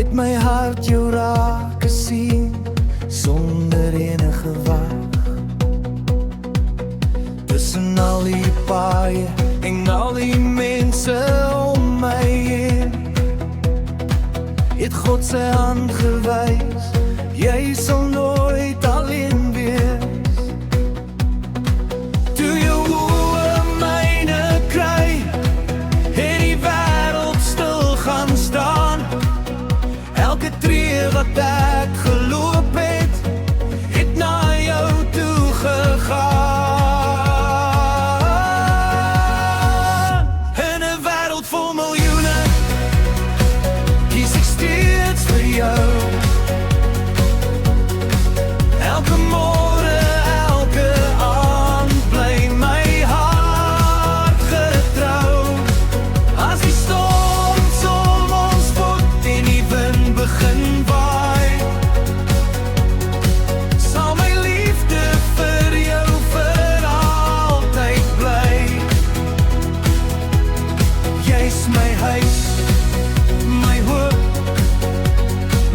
het my hart jou raak gesien sonder enige wag. Tussen al die paaie en al die mense om my heen, het God sy hand gewys, jy sal nooit alleen wees. Toe jou oë myne kry, het die wêreld stil gaan staan. Elke tree wat ek geloop het, het na jou toe gegaan. In 'n wêreld vol miljoene, kies ek steeds vir jou. Elke môre, elke aand, bly my hart getrou. As die storm som ons voet en die wind begin waai, sal my liefde vir jou vir altyd bly. Jy's my huis, my hoop,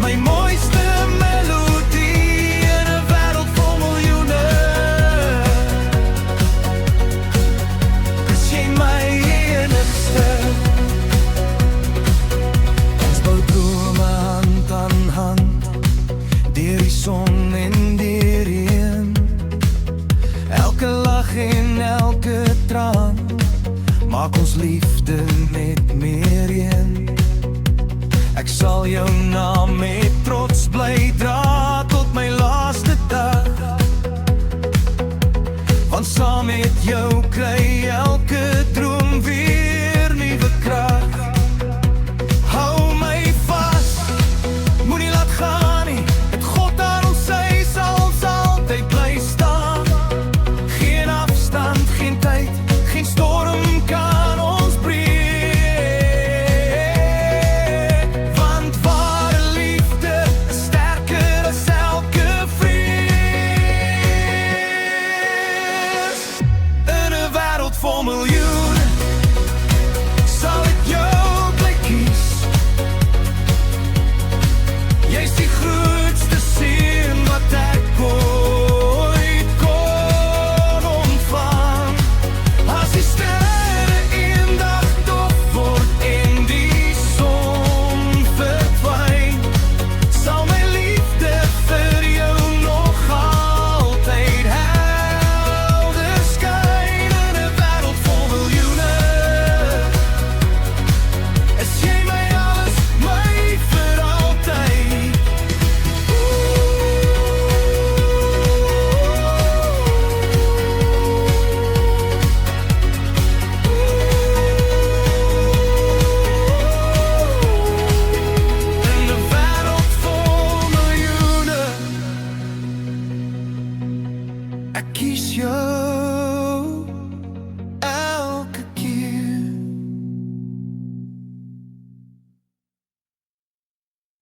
my mooiste melodie in 'n wêreld vol miljoene. Is jy my enigste? Ons bou drome hand aan hand, deur die son en deur die reën. Elke lag en elke traan maak ons liefde net meer een. Ek sal jou na